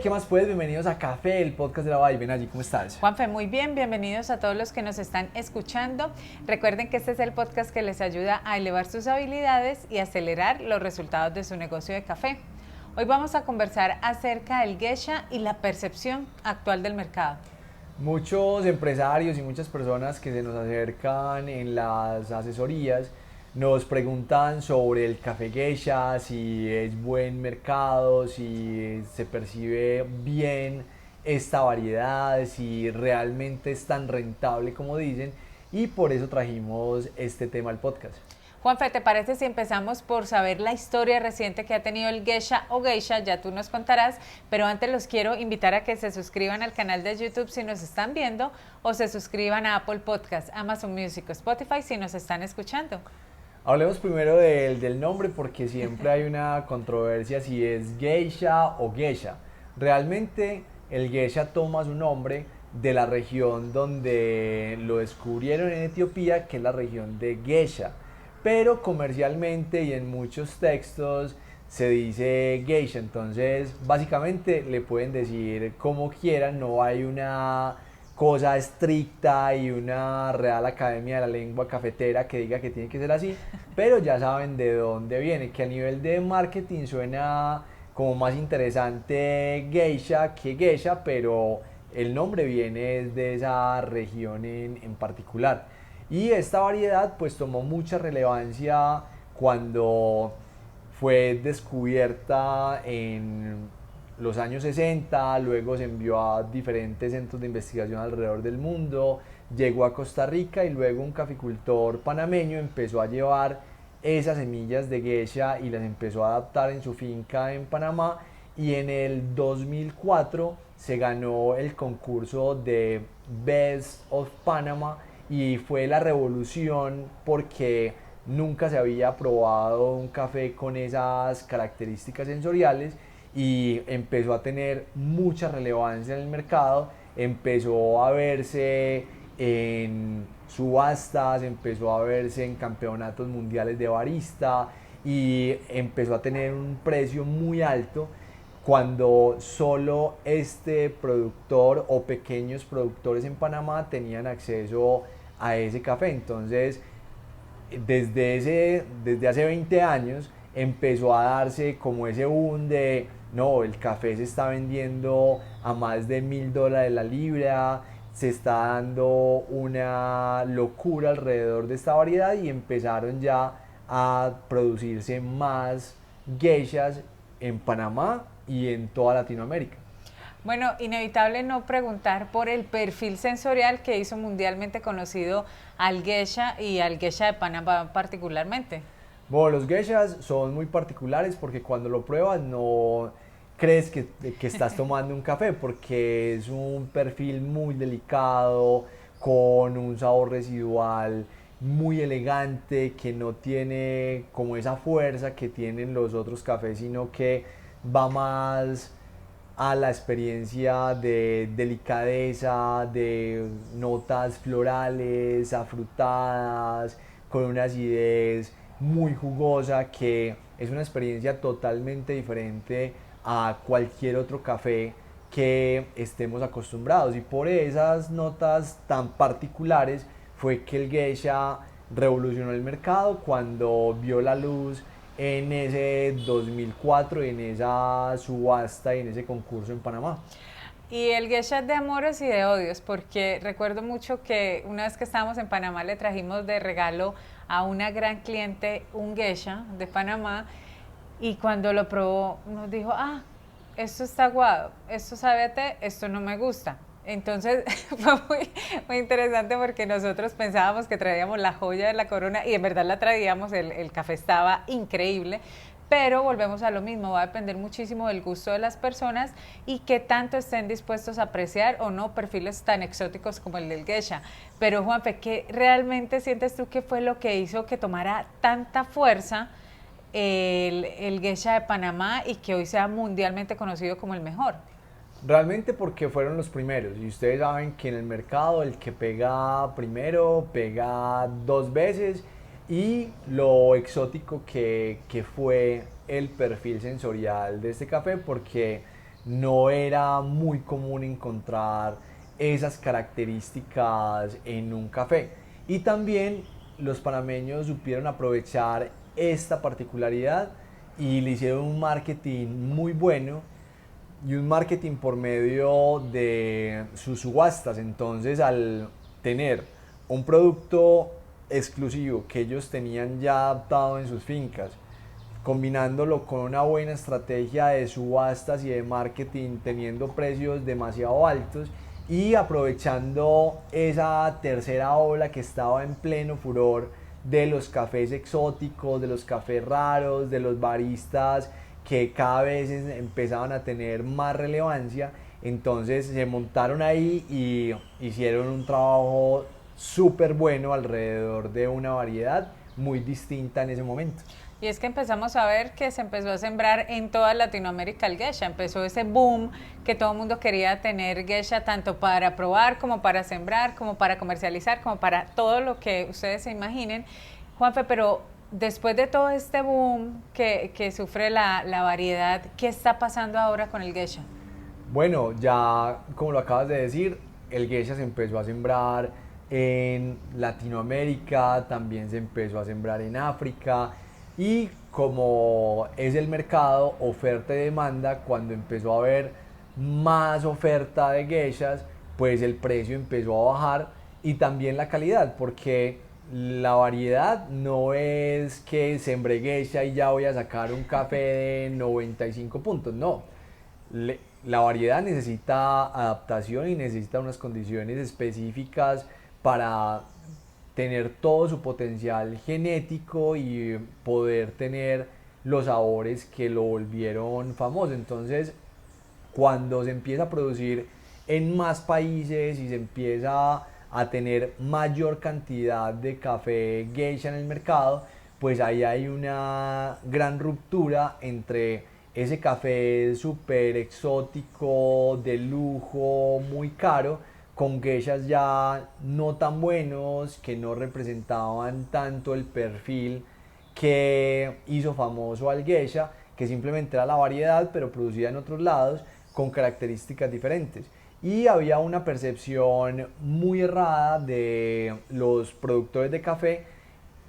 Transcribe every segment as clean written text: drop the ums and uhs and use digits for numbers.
¿qué más pues? Bienvenidos a Café, el podcast de la Valle. Ven allí, ¿cómo estás? Juanfe, muy bien, bienvenidos a todos los que nos están escuchando. Recuerden que este es el podcast que les ayuda a elevar sus habilidades y acelerar los resultados de su negocio de café. Hoy vamos a conversar acerca del geisha y la percepción actual del mercado. Muchos empresarios y muchas personas que se nos acercan en las asesorías nos preguntan sobre el café geisha, si es buen mercado, si se percibe bien esta variedad, si realmente es tan rentable como dicen, y por eso trajimos este tema al podcast. Juanfe, ¿te parece si empezamos por saber la historia reciente que ha tenido el geisha o geisha? Ya tú nos contarás, pero antes los quiero invitar a que se suscriban al canal de YouTube si nos están viendo o se suscriban a Apple Podcasts, Amazon Music o Spotify si nos están escuchando. Hablemos primero del nombre porque siempre hay una controversia si es geisha o geisha. Realmente el geisha toma su nombre de la región donde lo descubrieron en Etiopía, que es la región de Geisha. Pero comercialmente y en muchos textos se dice geisha, entonces básicamente le pueden decir como quieran, no hay una cosa estricta y una Real Academia de la Lengua Cafetera que diga que tiene que ser así, pero ya saben de dónde viene, que a nivel de marketing suena como más interesante geisha que geisha, pero el nombre viene de esa región en particular. Y esta variedad pues tomó mucha relevancia cuando fue descubierta en los años 60, luego se envió a diferentes centros de investigación alrededor del mundo, llegó a Costa Rica y luego un caficultor panameño empezó a llevar esas semillas de geisha y las empezó a adaptar en su finca en Panamá, y en el 2004 se ganó el concurso de Best of Panama y fue la revolución porque nunca se había probado un café con esas características sensoriales y empezó a tener mucha relevancia en el mercado, empezó a verse en subastas, empezó a verse en campeonatos mundiales de barista y empezó a tener un precio muy alto cuando solo este productor o pequeños productores en Panamá tenían acceso a ese café. Entonces, desde hace 20 años empezó a darse como ese boom de, no, el café se está vendiendo a más de $1,000 la libra, se está dando una locura alrededor de esta variedad y empezaron ya a producirse más geishas en Panamá y en toda Latinoamérica. Bueno, inevitable no preguntar por el perfil sensorial que hizo mundialmente conocido al geisha y al geisha de Panamá particularmente. Bueno, los geishas son muy particulares porque cuando lo pruebas no crees que estás tomando un café, porque es un perfil muy delicado, con un sabor residual muy elegante, que no tiene como esa fuerza que tienen los otros cafés, sino que va más a la experiencia de delicadeza, de notas florales, afrutadas, con una acidez muy jugosa, que es una experiencia totalmente diferente a cualquier otro café que estemos acostumbrados, y por esas notas tan particulares fue que el geisha revolucionó el mercado cuando vio la luz en ese 2004, en esa subasta y en ese concurso en Panamá. Y el geisha es de amores y de odios, porque recuerdo mucho que una vez que estábamos en Panamá le trajimos de regalo a una gran cliente un geisha de Panamá, y cuando lo probó nos dijo, esto está aguado, esto sabe a té, esto no me gusta. Entonces fue muy interesante porque nosotros pensábamos que traíamos la joya de la corona y en verdad la traíamos, el café estaba increíble, pero volvemos a lo mismo, va a depender muchísimo del gusto de las personas y qué tanto estén dispuestos a apreciar o no perfiles tan exóticos como el del geisha. Pero Juanfe, ¿qué realmente sientes tú que fue lo que hizo que tomara tanta fuerza el geisha de Panamá y que hoy sea mundialmente conocido como el mejor? Realmente porque fueron los primeros, y ustedes saben que en el mercado el que pega primero pega dos veces, y lo exótico que fue el perfil sensorial de este café, porque no era muy común encontrar esas características en un café. Y también los panameños supieron aprovechar esta particularidad y le hicieron un marketing muy bueno y un marketing por medio de sus subastas. Entonces, al tener un producto exclusivo que ellos tenían ya adaptado en sus fincas, combinándolo con una buena estrategia de subastas y de marketing, teniendo precios demasiado altos y aprovechando esa tercera ola que estaba en pleno furor de los cafés exóticos, de los cafés raros, de los baristas que cada vez empezaban a tener más relevancia. Entonces se montaron ahí y hicieron un trabajo súper bueno alrededor de una variedad muy distinta en ese momento. Y es que empezamos a ver que se empezó a sembrar en toda Latinoamérica el geisha. Empezó ese boom que todo el mundo quería tener geisha tanto para probar como para sembrar, como para comercializar, como para todo lo que ustedes se imaginen. Juanfe, pero después de todo este boom que sufre la variedad, ¿qué está pasando ahora con el geisha? Bueno, ya como lo acabas de decir, el geisha se empezó a sembrar en Latinoamérica, también se empezó a sembrar en África y como es el mercado oferta y demanda, cuando empezó a haber más oferta de geishas, pues el precio empezó a bajar y también la calidad, porque la variedad no es que sembré geisha y ya voy a sacar un café de 95 puntos, no. La variedad necesita adaptación y necesita unas condiciones específicas para tener todo su potencial genético y poder tener los sabores que lo volvieron famoso. Entonces, cuando se empieza a producir en más países y se empieza a tener mayor cantidad de café geisha en el mercado, pues ahí hay una gran ruptura entre ese café súper exótico, de lujo, muy caro, con geishas ya no tan buenos, que no representaban tanto el perfil que hizo famoso al geisha, que simplemente era la variedad, pero producida en otros lados, con características diferentes. Y había una percepción muy errada de los productores de café,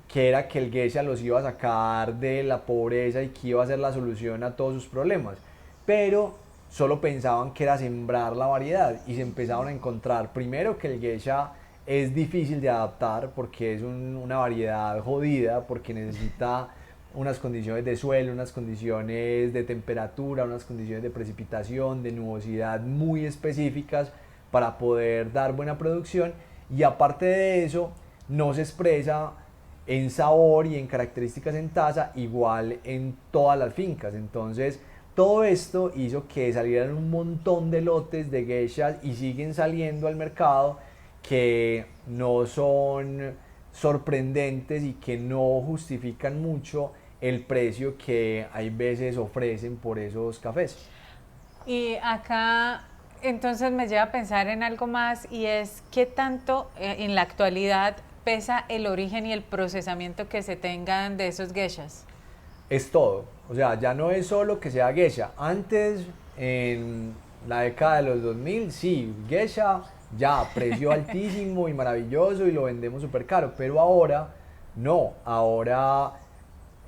que era que el geisha los iba a sacar de la pobreza y que iba a ser la solución a todos sus problemas. Pero solo pensaban que era sembrar la variedad y se empezaron a encontrar primero que el geisha es difícil de adaptar porque es una variedad jodida, porque necesita unas condiciones de suelo, unas condiciones de temperatura, unas condiciones de precipitación, de nubosidad muy específicas para poder dar buena producción, y aparte de eso no se expresa en sabor y en características en taza igual en todas las fincas. Entonces todo esto hizo que salieran un montón de lotes de geishas y siguen saliendo al mercado que no son sorprendentes y que no justifican mucho el precio que hay veces ofrecen por esos cafés. Y acá entonces me lleva a pensar en algo más, y es qué tanto en la actualidad pesa el origen y el procesamiento que se tengan de esos geishas. Es todo. O sea, ya no es solo que sea geisha. Antes, en la década de los 2000, sí, geisha, ya, precio altísimo y maravilloso y lo vendemos súper caro. Pero ahora, no. Ahora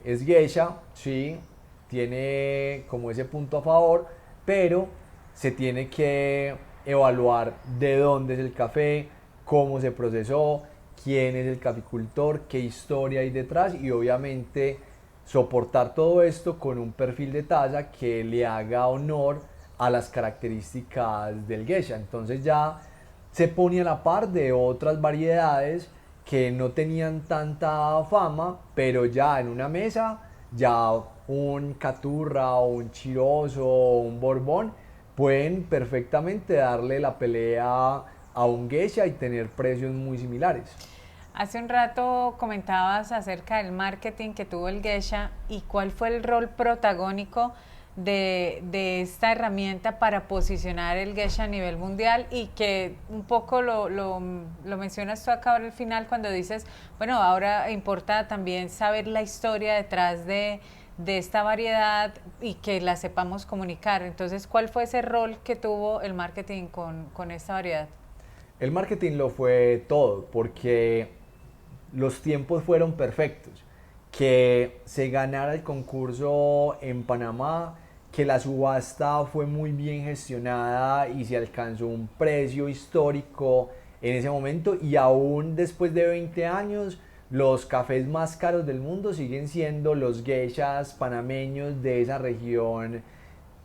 es geisha, sí, tiene como ese punto a favor, pero se tiene que evaluar de dónde es el café, cómo se procesó, quién es el caficultor, qué historia hay detrás, y obviamente soportar todo esto con un perfil de taza que le haga honor a las características del geisha. Entonces ya se pone a la par de otras variedades que no tenían tanta fama, pero ya en una mesa, ya un caturra o un chiroso o un borbón pueden perfectamente darle la pelea a un geisha y tener precios muy similares. Hace un rato comentabas acerca del marketing que tuvo el geisha y cuál fue el rol protagónico de esta herramienta para posicionar el geisha a nivel mundial, y que un poco lo mencionas tú acá ahora al final cuando dices, bueno, ahora importa también saber la historia detrás de esta variedad y que la sepamos comunicar. Entonces, ¿cuál fue ese rol que tuvo el marketing con esta variedad? El marketing lo fue todo, porque los tiempos fueron perfectos. Que se ganara el concurso en Panamá, que la subasta fue muy bien gestionada y se alcanzó un precio histórico en ese momento, y aún después de 20 años los cafés más caros del mundo siguen siendo los geishas panameños de esa región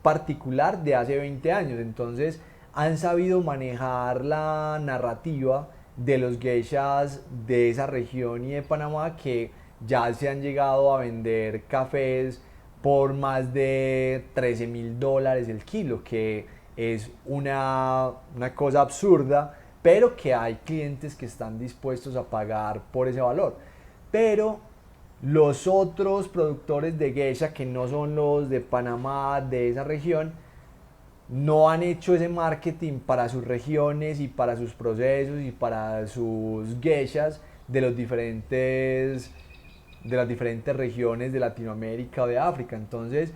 particular de hace 20 años. Entonces han sabido manejar la narrativa de los geishas de esa región y de Panamá, que ya se han llegado a vender cafés por más de $13,000 el kilo, que es una cosa absurda, pero que hay clientes que están dispuestos a pagar por ese valor. Pero los otros productores de geisha, que no son los de Panamá, de esa región, no han hecho ese marketing para sus regiones y para sus procesos y para sus geishas de las diferentes regiones de Latinoamérica o de África. Entonces,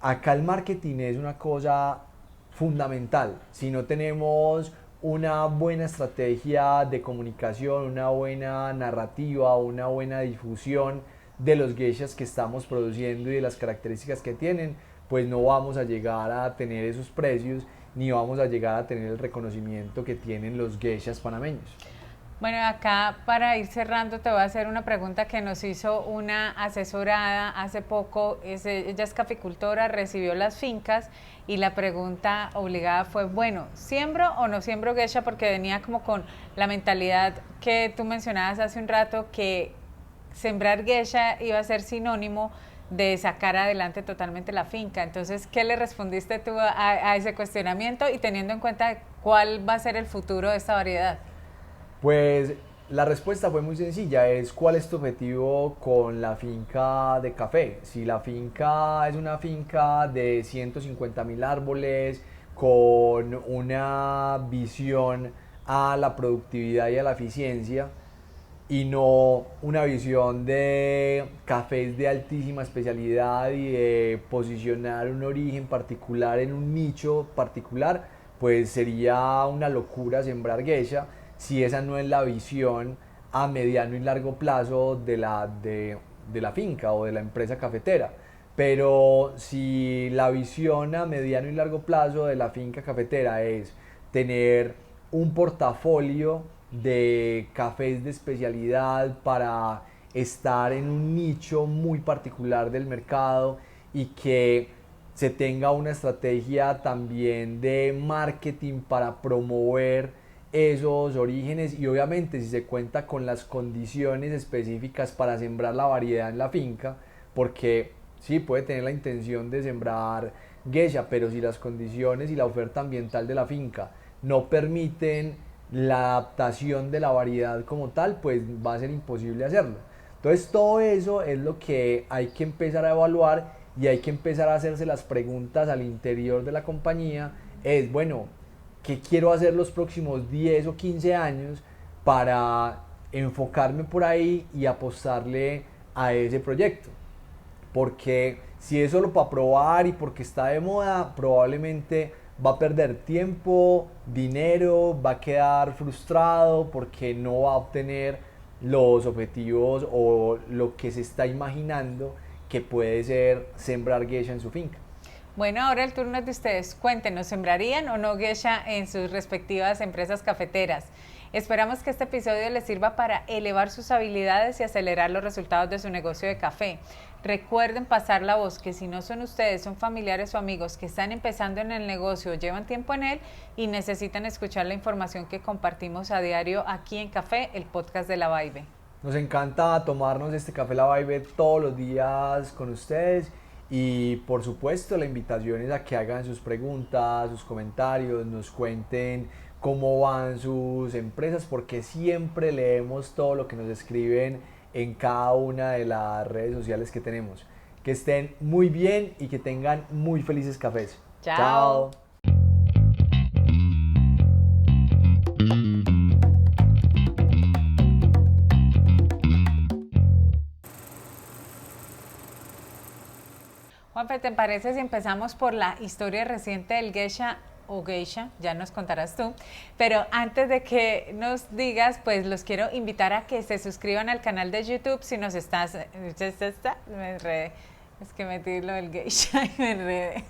acá el marketing es una cosa fundamental. Si no tenemos una buena estrategia de comunicación, una buena narrativa, una buena difusión de los geishas que estamos produciendo y de las características que tienen, pues no vamos a llegar a tener esos precios, ni vamos a llegar a tener el reconocimiento que tienen los geishas panameños. Bueno, acá para ir cerrando te voy a hacer una pregunta que nos hizo una asesorada hace poco. Ella es caficultora, recibió las fincas y la pregunta obligada fue, bueno, ¿siembro o no siembro geisha? Porque venía como con la mentalidad que tú mencionabas hace un rato, que sembrar geisha iba a ser sinónimo de sacar adelante totalmente la finca. Entonces, ¿qué le respondiste tú a ese cuestionamiento y teniendo en cuenta cuál va a ser el futuro de esta variedad? Pues la respuesta fue muy sencilla, es cuál es tu objetivo con la finca de café. Si la finca es una finca de 150,000 árboles con una visión a la productividad y a la eficiencia, y no una visión de cafés de altísima especialidad y de posicionar un origen particular en un nicho particular, pues sería una locura sembrar geisha si esa no es la visión a mediano y largo plazo de la finca o de la empresa cafetera. Pero si la visión a mediano y largo plazo de la finca cafetera es tener un portafolio de cafés de especialidad para estar en un nicho muy particular del mercado, y que se tenga una estrategia también de marketing para promover esos orígenes, y obviamente si se cuenta con las condiciones específicas para sembrar la variedad en la finca, porque sí, puede tener la intención de sembrar geisha, pero si las condiciones y la oferta ambiental de la finca no permiten la adaptación de la variedad como tal, pues va a ser imposible hacerlo. Entonces todo eso es lo que hay que empezar a evaluar, y hay que empezar a hacerse las preguntas al interior de la compañía. Es, bueno, ¿qué quiero hacer los próximos 10 o 15 años para enfocarme por ahí y apostarle a ese proyecto? Porque si es solo para probar y porque está de moda, probablemente va a perder tiempo, dinero, va a quedar frustrado porque no va a obtener los objetivos o lo que se está imaginando que puede ser sembrar geisha en su finca. Bueno, ahora el turno es de ustedes. Cuéntenos, ¿sembrarían o no geisha en sus respectivas empresas cafeteras? Esperamos que este episodio les sirva para elevar sus habilidades y acelerar los resultados de su negocio de café. Recuerden pasar la voz, que si no son ustedes, son familiares o amigos que están empezando en el negocio, llevan tiempo en él y necesitan escuchar la información que compartimos a diario aquí en Café, el podcast de La Vibe. Nos encanta tomarnos este Café La Vibe todos los días con ustedes, y por supuesto la invitación es a que hagan sus preguntas, sus comentarios, nos cuenten cómo van sus empresas, porque siempre leemos todo lo que nos escriben en cada una de las redes sociales que tenemos. Que estén muy bien y que tengan muy felices cafés. Chao. Chao. Juanfe, ¿te parece si empezamos por la historia reciente del geisha o geisha? Ya nos contarás tú. Pero antes de que nos digas, pues los quiero invitar a que se suscriban al canal de YouTube si nos estás... Me enredé. Es que metí lo del geisha y me enredé.